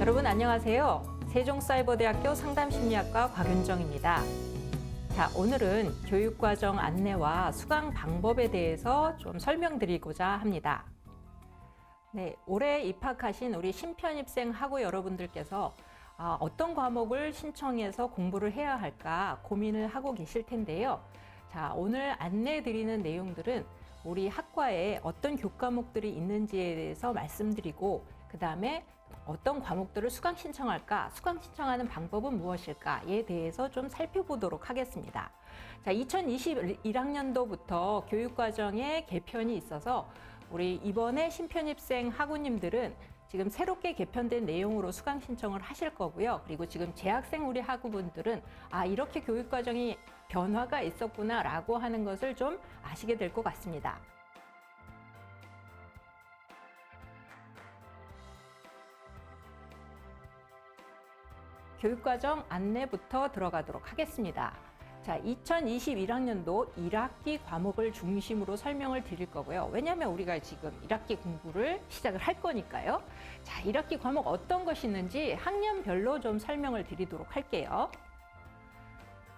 여러분 안녕하세요. 세종사이버대학교 상담심리학과 곽윤정입니다. 자, 오늘은 교육과정 안내와 수강 방법에 대해서 좀 설명드리고자 합니다. 네, 올해 입학하신 우리 신편입생 학우 여러분들께서 어떤 과목을 신청해서 공부를 해야 할까 고민을 하고 계실 텐데요. 자, 오늘 안내드리는 내용들은 우리 학과에 어떤 교과목들이 있는지에 대해서 말씀드리고, 그 다음에 어떤 과목들을 수강 신청할까, 수강 신청하는 방법은 무엇일까에 대해서 좀 살펴보도록 하겠습니다. 자, 2021학년도부터 교육과정에 개편이 있어서 우리 이번에 신편입생 학우님들은 지금 새롭게 개편된 내용으로 수강 신청을 하실 거고요. 그리고 지금 재학생 우리 학우분들은 이렇게 교육과정이 변화가 있었구나 라고 하는 것을 좀 아시게 될 것 같습니다. 교육과정 안내부터 들어가도록 하겠습니다. 자, 2021학년도 1학기 과목을 중심으로 설명을 드릴 거고요. 왜냐하면 우리가 지금 1학기 공부를 시작을 할 거니까요. 자, 1학기 과목 어떤 것이 있는지 학년별로 좀 설명을 드리도록 할게요.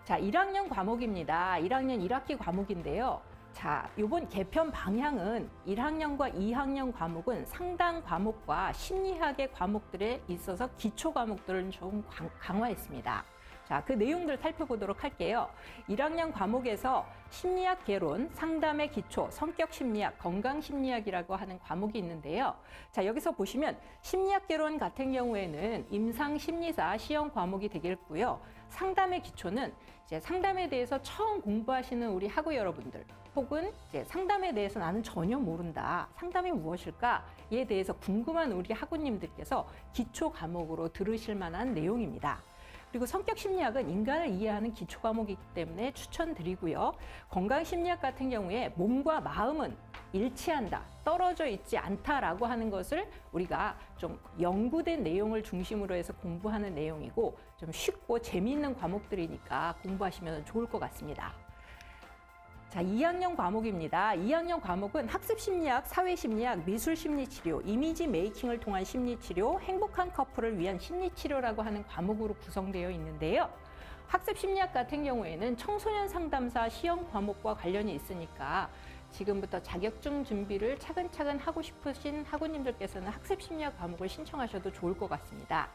자, 1학년 과목입니다. 1학년 1학기 과목인데요. 자, 이번 개편 방향은 1학년과 2학년 과목은 상당 과목과 심리학의 과목들에 있어서 기초 과목들을 좀 강화했습니다. 자, 그 내용들 살펴보도록 할게요. 1학년 과목에서 심리학 개론, 상담의 기초, 성격 심리학, 건강 심리학이라고 하는 과목이 있는데요. 자, 여기서 보시면 심리학 개론 같은 경우에는 임상 심리사 시험 과목이 되겠고요. 상담의 기초는 이제 상담에 대해서 처음 공부하시는 우리 학우 여러분들, 혹은 이제 상담에 대해서 나는 전혀 모른다, 상담이 무엇일까에 대해서 궁금한 우리 학우님들께서 기초 과목으로 들으실 만한 내용입니다. 그리고 성격 심리학은 인간을 이해하는 기초 과목이기 때문에 추천드리고요. 건강 심리학 같은 경우에 몸과 마음은 일치한다, 떨어져 있지 않다라고 하는 것을 우리가 좀 연구된 내용을 중심으로 해서 공부하는 내용이고, 좀 쉽고 재미있는 과목들이니까 공부하시면 좋을 것 같습니다. 자, 2학년 과목입니다. 2학년 과목은 학습심리학, 사회심리학, 미술심리치료, 이미지 메이킹을 통한 심리치료, 행복한 커플을 위한 심리치료라고 하는 과목으로 구성되어 있는데요. 학습심리학 같은 경우에는 청소년 상담사 시험 과목과 관련이 있으니까 지금부터 자격증 준비를 차근차근 하고 싶으신 학우님들께서는 학습심리학 과목을 신청하셔도 좋을 것 같습니다.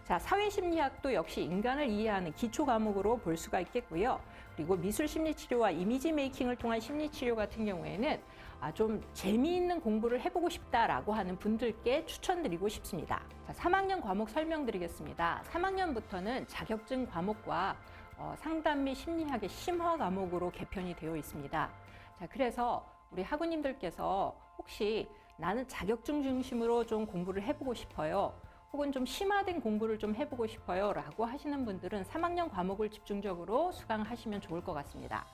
자, 사회심리학도 역시 인간을 이해하는 기초 과목으로 볼 수가 있겠고요. 그리고 미술심리치료와 이미지 메이킹을 통한 심리치료 같은 경우에는 좀 재미있는 공부를 해보고 싶다라고 하는 분들께 추천드리고 싶습니다. 자, 3학년 과목 설명드리겠습니다. 3학년부터는 자격증 과목과 상담 및 심리학의 심화 과목으로 개편이 되어 있습니다. 자, 그래서 우리 학우님들께서 혹시 나는 자격증 중심으로 좀 공부를 해보고 싶어요, 혹은 좀 심화된 공부를 좀 해보고 싶어요 라고 하시는 분들은 3학년 과목을 집중적으로 수강하시면 좋을 것 같습니다.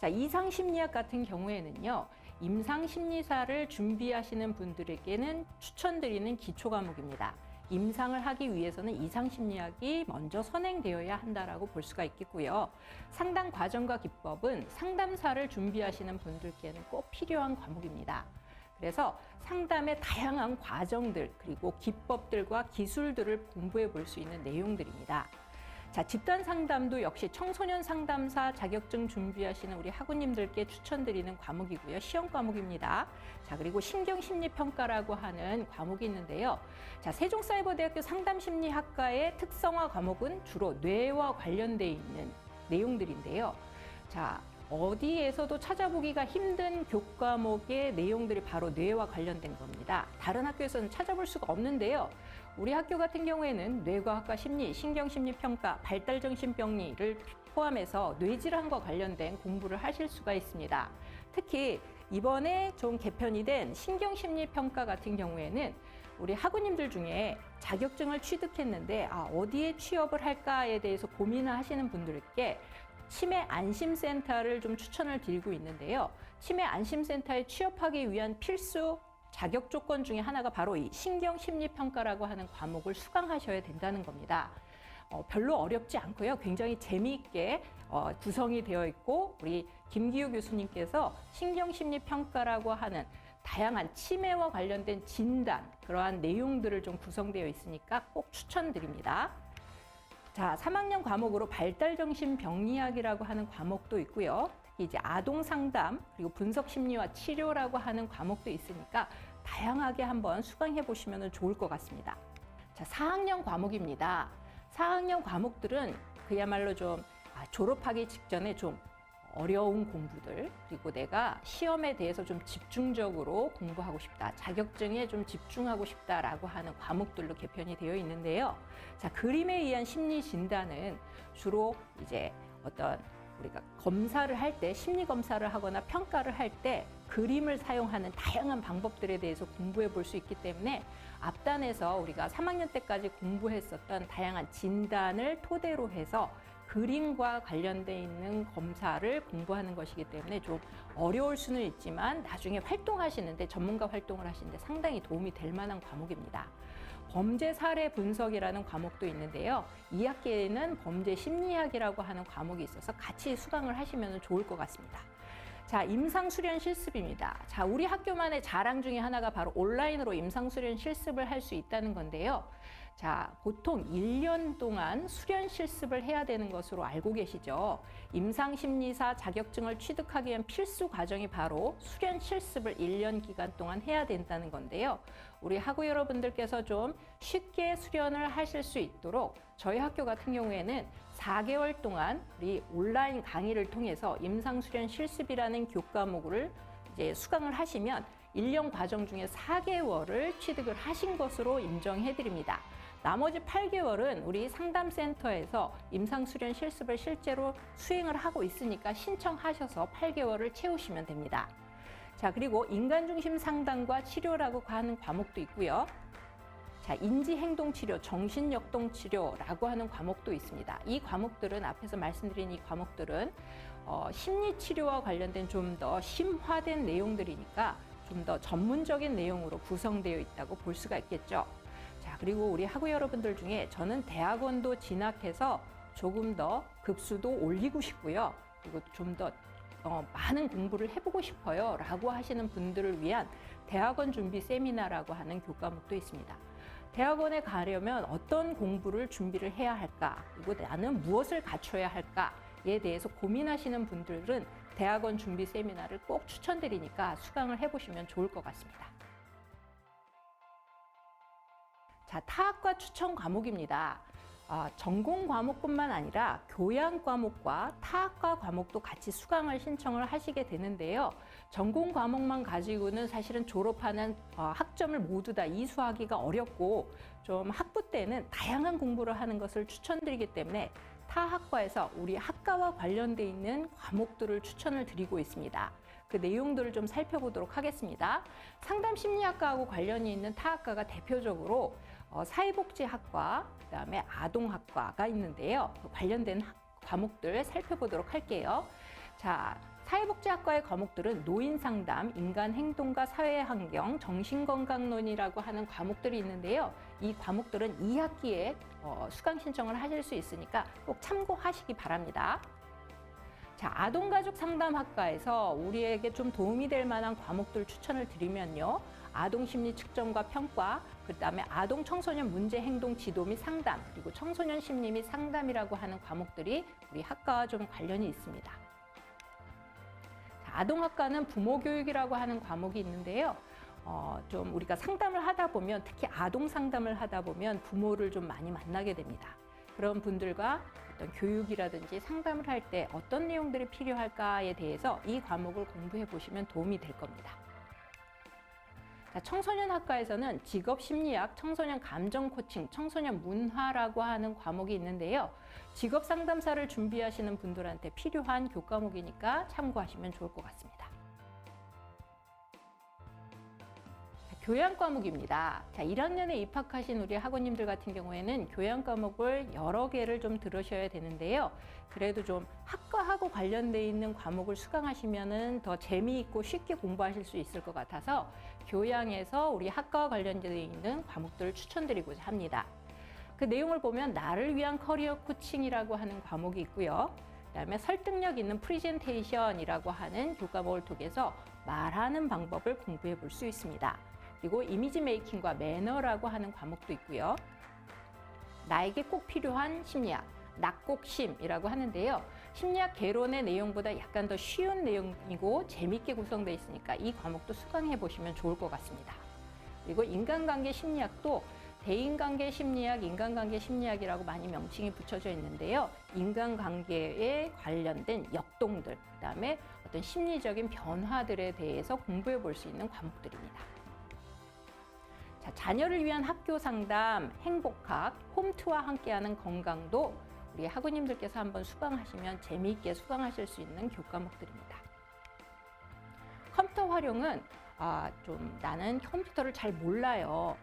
자, 이상심리학 같은 경우에는요, 임상심리사를 준비하시는 분들에게는 추천드리는 기초 과목입니다. 임상을 하기 위해서는 이상심리학이 먼저 선행되어야 한다라고 볼 수가 있겠고요. 상담 과정과 기법은 상담사를 준비하시는 분들께는 꼭 필요한 과목입니다. 그래서 상담의 다양한 과정들, 그리고 기법들과 기술들을 공부해 볼 수 있는 내용들입니다. 자, 집단 상담도 역시 청소년 상담사 자격증 준비하시는 우리 학우님들께 추천드리는 과목이고요. 시험 과목입니다. 자, 그리고 신경심리평가라고 하는 과목이 있는데요. 자, 세종사이버대학교 상담심리학과의 특성화 과목은 주로 뇌와 관련되어 있는 내용들인데요. 자, 어디에서도 찾아보기가 힘든 교과목의 내용들이 바로 뇌와 관련된 겁니다. 다른 학교에서는 찾아볼 수가 없는데요. 우리 학교 같은 경우에는 뇌과학과 심리, 신경심리평가, 발달정신병리를 포함해서 뇌질환과 관련된 공부를 하실 수가 있습니다. 특히 이번에 좀 개편이 된 신경심리평가 같은 경우에는 우리 학우님들 중에 자격증을 취득했는데 어디에 취업을 할까에 대해서 고민을 하시는 분들께 치매 안심센터를 좀 추천을 드리고 있는데요. 치매 안심센터에 취업하기 위한 필수 자격 조건 중에 하나가 바로 이 신경심리평가라고 하는 과목을 수강하셔야 된다는 겁니다. 별로 어렵지 않고요. 굉장히 재미있게 구성이 되어 있고, 우리 김기우 교수님께서 신경심리평가라고 하는 다양한 치매와 관련된 진단, 그러한 내용들을 좀 구성되어 있으니까 꼭 추천드립니다. 자, 3학년 과목으로 발달정신병리학이라고 하는 과목도 있고요. 특히 이제 아동 상담, 그리고 분석 심리와 치료라고 하는 과목도 있으니까 다양하게 한번 수강해 보시면 좋을 것 같습니다. 자, 4학년 과목입니다. 4학년 과목들은 그야말로 좀 졸업하기 직전에 좀 어려운 공부들, 그리고 내가 시험에 대해서 좀 집중적으로 공부하고 싶다, 자격증에 좀 집중하고 싶다라고 하는 과목들로 개편이 되어 있는데요. 자, 그림에 의한 심리 진단은 주로 이제 어떤 우리가 검사를 할 때, 심리 검사를 하거나 평가를 할 때 그림을 사용하는 다양한 방법들에 대해서 공부해 볼 수 있기 때문에 앞단에서 우리가 3학년 때까지 공부했었던 다양한 진단을 토대로 해서 그림과 관련돼 있는 검사를 공부하는 것이기 때문에 좀 어려울 수는 있지만 나중에 활동하시는데, 전문가 활동을 하시는데 상당히 도움이 될 만한 과목입니다. 범죄 사례 분석이라는 과목도 있는데요. 2학기에는 범죄 심리학이라고 하는 과목이 있어서 같이 수강을 하시면 좋을 것 같습니다. 자, 임상수련 실습입니다. 자, 우리 학교만의 자랑 중에 하나가 바로 온라인으로 임상수련 실습을 할 수 있다는 건데요. 자, 보통 1년 동안 수련 실습을 해야 되는 것으로 알고 계시죠? 임상심리사 자격증을 취득하기 위한 필수 과정이 바로 수련 실습을 1년 기간 동안 해야 된다는 건데요. 우리 학우 여러분들께서 좀 쉽게 수련을 하실 수 있도록 저희 학교 같은 경우에는 4개월 동안 우리 온라인 강의를 통해서 임상수련 실습이라는 교과목을 이제 수강을 하시면 1년 과정 중에 4개월을 취득을 하신 것으로 인정해 드립니다. 나머지 8개월은 우리 상담센터에서 임상수련 실습을 실제로 수행을 하고 있으니까 신청하셔서 8개월을 채우시면 됩니다. 자, 그리고 인간중심 상담과 치료라고 하는 과목도 있고요. 자, 인지행동치료, 정신역동치료라고 하는 과목도 있습니다. 이 과목들은, 앞에서 말씀드린 이 과목들은 심리치료와 관련된 좀 더 심화된 내용들이니까 좀 더 전문적인 내용으로 구성되어 있다고 볼 수가 있겠죠. 자, 그리고 우리 학우 여러분들 중에 저는 대학원도 진학해서 조금 더 급수도 올리고 싶고요. 그리고 좀 더 많은 공부를 해보고 싶어요 라고 하시는 분들을 위한 대학원 준비 세미나라고 하는 교과목도 있습니다. 대학원에 가려면 어떤 공부를 준비를 해야 할까, 그리고 나는 무엇을 갖춰야 할까에 대해서 고민하시는 분들은 대학원 준비 세미나를 꼭 추천드리니까 수강을 해보시면 좋을 것 같습니다. 자, 타학과 추천 과목입니다. 전공 과목뿐만 아니라 교양 과목과 타학과 과목도 같이 수강을 신청을 하시게 되는데요. 전공 과목만 가지고는 사실은 졸업하는 학점을 모두 다 이수하기가 어렵고, 좀 학부 때는 다양한 공부를 하는 것을 추천드리기 때문에 타학과에서 우리 학과와 관련돼 있는 과목들을 추천을 드리고 있습니다. 그 내용들을 좀 살펴보도록 하겠습니다. 상담심리학과하고 관련이 있는 타학과가 대표적으로 사회복지학과, 그다음에 아동학과가 있는데요. 관련된 과목들 살펴보도록 할게요. 자, 사회복지학과의 과목들은 노인상담, 인간행동과 사회환경, 정신건강론이라고 하는 과목들이 있는데요. 이 과목들은 2학기에 수강 신청을 하실 수 있으니까 꼭 참고하시기 바랍니다. 자, 아동가족 상담학과에서 우리에게 좀 도움이 될 만한 과목들 추천을 드리면요. 아동심리 측정과 평가, 그다음에 아동 청소년 문제 행동 지도 및 상담, 그리고 청소년 심리 및 상담이라고 하는 과목들이 우리 학과와 좀 관련이 있습니다. 자, 아동학과는 부모교육이라고 하는 과목이 있는데요. 좀 우리가 상담을 하다 보면, 특히 아동 상담을 하다 보면 부모를 좀 많이 만나게 됩니다. 그런 분들과 어떤 교육이라든지 상담을 할 때 어떤 내용들이 필요할까에 대해서 이 과목을 공부해 보시면 도움이 될 겁니다. 자, 청소년학과에서는 직업심리학, 청소년 감정코칭, 청소년 문화라고 하는 과목이 있는데요. 직업상담사를 준비하시는 분들한테 필요한 교과목이니까 참고하시면 좋을 것 같습니다. 교양 과목입니다. 자, 1학년에 입학하신 우리 학우님들 같은 경우에는 교양 과목을 여러 개를 좀 들으셔야 되는데요. 그래도 좀 학과하고 관련돼 있는 과목을 수강하시면은 더 재미있고 쉽게 공부하실 수 있을 것 같아서 교양에서 우리 학과와 관련돼 있는 과목들을 추천드리고자 합니다. 그 내용을 보면 나를 위한 커리어 코칭이라고 하는 과목이 있고요. 그다음에 설득력 있는 프리젠테이션이라고 하는 교과목을 통해서 말하는 방법을 공부해 볼 수 있습니다. 그리고 이미지 메이킹과 매너라고 하는 과목도 있고요. 나에게 꼭 필요한 심리학, 낙곡심이라고 하는데요. 심리학 개론의 내용보다 약간 더 쉬운 내용이고 재밌게 구성되어 있으니까 이 과목도 수강해 보시면 좋을 것 같습니다. 그리고 인간관계 심리학도 대인관계 심리학, 인간관계 심리학이라고 많이 명칭이 붙여져 있는데요. 인간관계에 관련된 역동들, 그다음에 어떤 심리적인 변화들에 대해서 공부해 볼 수 있는 과목들입니다. 자, 자녀를 위한 학교 상담, 행복학, 홈트와 함께하는 건강도 우리 학우님들께서 한번 수강하시면 재미있게 수강하실 수 있는 교과목들입니다. 컴퓨터 활용은 좀 나는 컴퓨터를 잘 몰라요.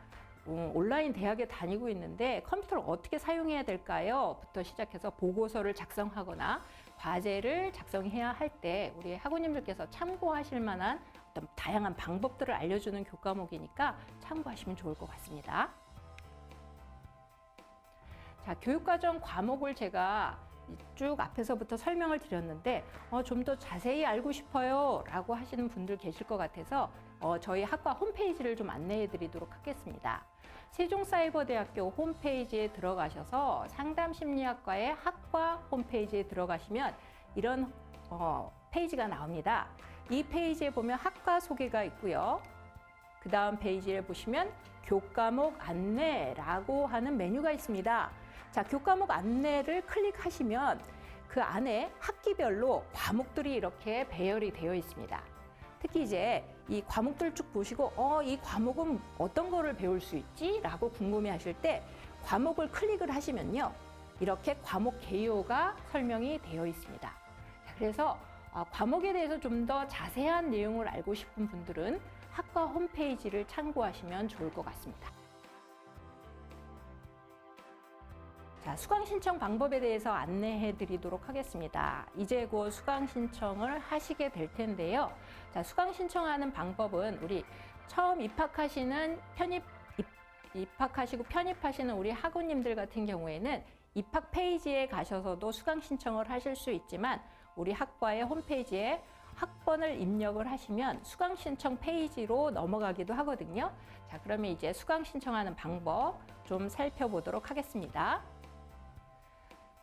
온라인 대학에 다니고 있는데 컴퓨터를 어떻게 사용해야 될까요? 부터 시작해서 보고서를 작성하거나 과제를 작성해야 할 때 우리 학우님들께서 참고하실 만한 어떤 다양한 방법들을 알려주는 교과목이니까 참고하시면 좋을 것 같습니다. 자, 교육과정 과목을 제가 쭉 앞에서부터 설명을 드렸는데 좀 더 자세히 알고 싶어요 라고 하시는 분들 계실 것 같아서 저희 학과 홈페이지를 좀 안내해 드리도록 하겠습니다. 세종사이버대학교 홈페이지에 들어가셔서 상담심리학과의 학과 홈페이지에 들어가시면 이런 페이지가 나옵니다. 이 페이지에 보면 학과 소개가 있고요. 그 다음 페이지에 보시면 교과목 안내라고 하는 메뉴가 있습니다. 자, 교과목 안내를 클릭하시면 그 안에 학기별로 과목들이 이렇게 배열이 되어 있습니다. 특히 이제 이 과목들 쭉 보시고 이 과목은 어떤 거를 배울 수 있지? 라고 궁금해 하실 때 과목을 클릭을 하시면요. 이렇게 과목 개요가 설명이 되어 있습니다. 자, 그래서 과목에 대해서 좀 더 자세한 내용을 알고 싶은 분들은 학과 홈페이지를 참고하시면 좋을 것 같습니다. 자, 수강 신청 방법에 대해서 안내해 드리도록 하겠습니다. 이제 곧 수강 신청을 하시게 될 텐데요. 자, 수강 신청하는 방법은 우리 처음 입학하시고 편입하시는 우리 학우님들 같은 경우에는 입학 페이지에 가셔서도 수강 신청을 하실 수 있지만 우리 학과의 홈페이지에 학번을 입력을 하시면 수강 신청 페이지로 넘어가기도 하거든요. 자, 그러면 이제 수강 신청하는 방법 좀 살펴보도록 하겠습니다.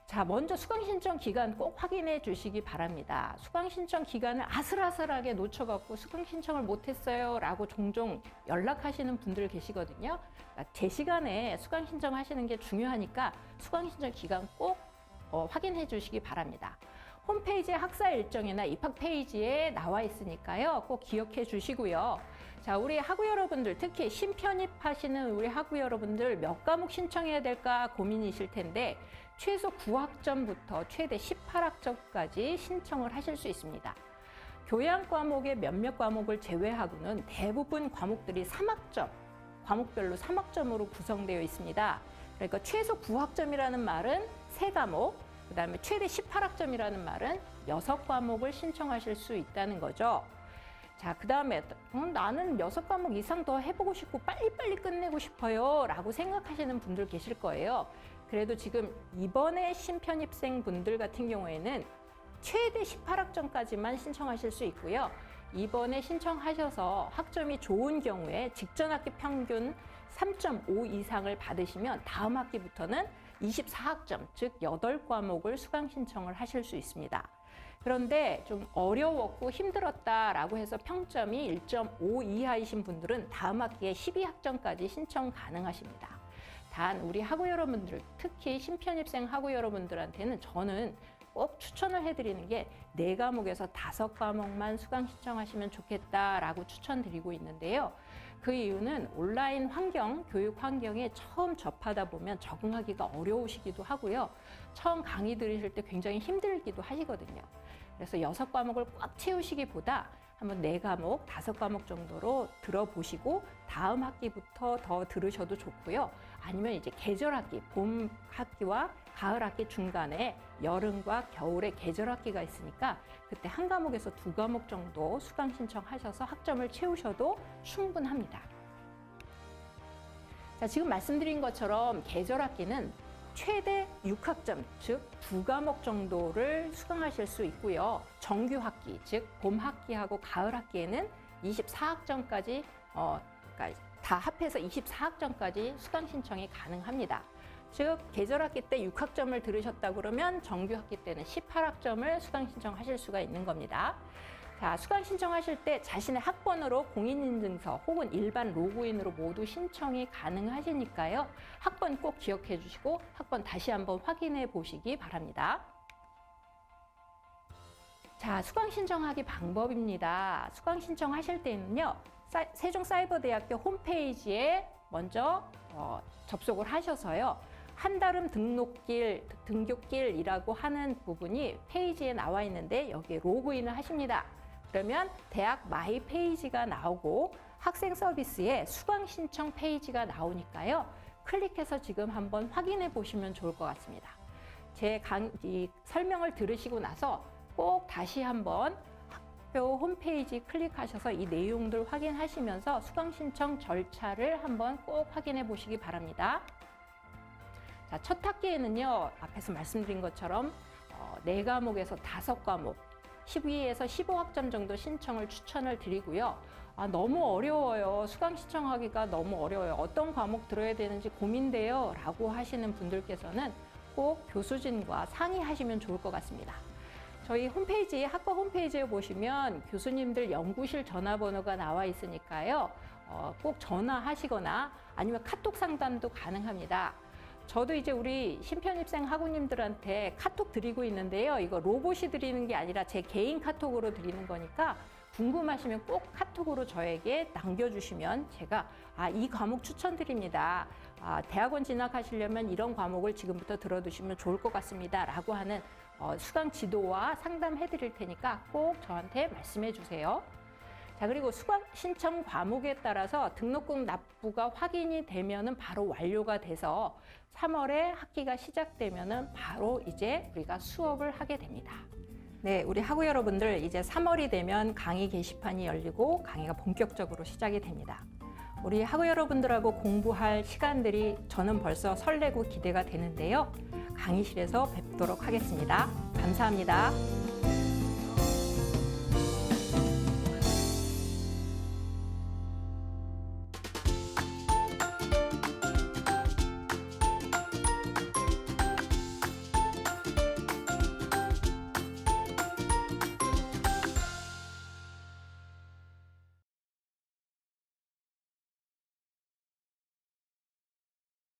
자, 먼저 수강 신청 기간 꼭 확인해 주시기 바랍니다. 수강 신청 기간을 아슬아슬하게 놓쳐갖고 수강 신청을 못했어요 라고 종종 연락하시는 분들 계시거든요. 그러니까 제 시간에 수강 신청하시는 게 중요하니까 수강 신청 기간 꼭 확인해 주시기 바랍니다. 홈페이지에 학사 일정이나 입학 페이지에 나와 있으니까요. 꼭 기억해 주시고요. 자, 우리 학우 여러분들, 특히 신편입하시는 우리 학우 여러분들 몇 과목 신청해야 될까 고민이실 텐데 최소 9학점부터 최대 18학점까지 신청을 하실 수 있습니다. 교양 과목의 몇몇 과목을 제외하고는 대부분 과목들이 3학점, 과목별로 3학점으로 구성되어 있습니다. 그러니까 최소 9학점이라는 말은 3과목, 그 다음에 최대 18학점이라는 말은 6과목을 신청하실 수 있다는 거죠. 자, 그 다음에 나는 6과목 이상 더 해보고 싶고 빨리빨리 끝내고 싶어요 라고 생각하시는 분들 계실 거예요. 그래도 지금 이번에 신편입생 분들 같은 경우에는 최대 18학점까지만 신청하실 수 있고요. 이번에 신청하셔서 학점이 좋은 경우에 직전 학기 평균 3.5 이상을 받으시면 다음 학기부터는 24학점, 즉 8과목을 수강 신청을 하실 수 있습니다. 그런데 좀 어려웠고 힘들었다라고 해서 평점이 1.5 이하이신 분들은 다음 학기에 12학점까지 신청 가능하십니다. 단 우리 학우 여러분들, 특히 신편입생 학우 여러분들한테는 저는 꼭 추천을 해드리는 게 4과목에서 5과목만 수강 신청하시면 좋겠다라고 추천드리고 있는데요. 그 이유는 온라인 환경, 교육 환경에 처음 접하다 보면 적응하기가 어려우시기도 하고요. 처음 강의 들으실 때 굉장히 힘들기도 하시거든요. 그래서 6과목을 꽉 채우시기보다 한번 4과목, 5과목 정도로 들어보시고 다음 학기부터 더 들으셔도 좋고요. 아니면 이제 계절 학기, 봄 학기와 가을 학기 중간에 여름과 겨울에 계절 학기가 있으니까 그때 한 과목에서 2과목 정도 수강 신청하셔서 학점을 채우셔도 충분합니다. 자, 지금 말씀드린 것처럼 계절 학기는 최대 6학점, 즉 2과목 정도를 수강하실 수 있고요. 정규 학기, 즉 봄 학기하고 가을 학기에는 24학점까지 그러니까 다 합해서 24학점까지 수강 신청이 가능합니다. 즉 계절 학기 때 6학점을 들으셨다 그러면 정규 학기 때는 18학점을 수강 신청하실 수가 있는 겁니다. 자, 수강 신청하실 때 자신의 학번으로 공인인증서 혹은 일반 로그인으로 모두 신청이 가능하시니까요. 학번 꼭 기억해 주시고 학번 다시 한번 확인해 보시기 바랍니다. 자, 수강 신청하기 방법입니다. 수강 신청하실 때는요. 세종사이버대학교 홈페이지에 먼저 접속을 하셔서요. 한다름 등교길이라고 하는 부분이 페이지에 나와 있는데 여기에 로그인을 하십니다. 그러면 대학 마이 페이지가 나오고 학생 서비스에 수강 신청 페이지가 나오니까요. 클릭해서 지금 한번 확인해 보시면 좋을 것 같습니다. 제 이 설명을 들으시고 나서 꼭 다시 한번 학교 홈페이지 클릭하셔서 이 내용들 확인하시면서 수강 신청 절차를 한번 꼭 확인해 보시기 바랍니다. 자, 첫 학기에는요, 앞에서 말씀드린 것처럼 4과목에서 5과목, 12에서 15학점 정도 신청을 추천을 드리고요. 너무 어려워요. 수강 신청하기가 너무 어려워요. 어떤 과목 들어야 되는지 고민돼요. 라고 하시는 분들께서는 꼭 교수진과 상의하시면 좋을 것 같습니다. 저희 홈페이지, 학과 홈페이지에 보시면 교수님들 연구실 전화번호가 나와 있으니까요. 꼭 전화하시거나 아니면 카톡 상담도 가능합니다. 저도 이제 우리 신편입생 학우님들한테 카톡 드리고 있는데요. 이거 로봇이 드리는 게 아니라 제 개인 카톡으로 드리는 거니까 궁금하시면 꼭 카톡으로 저에게 남겨주시면 제가 이 과목 추천드립니다. 대학원 진학하시려면 이런 과목을 지금부터 들어두시면 좋을 것 같습니다. 라고 하는 수강 지도와 상담해 드릴 테니까 꼭 저한테 말씀해 주세요. 자, 그리고 수강 신청 과목에 따라서 등록금 납부가 확인이 되면은 바로 완료가 돼서 3월에 학기가 시작되면은 바로 이제 우리가 수업을 하게 됩니다. 네, 우리 학우 여러분들 이제 3월이 되면 강의 게시판이 열리고 강의가 본격적으로 시작이 됩니다. 우리 학우 여러분들하고 공부할 시간들이 저는 벌써 설레고 기대가 되는데요. 강의실에서 뵙도록 하겠습니다. 감사합니다.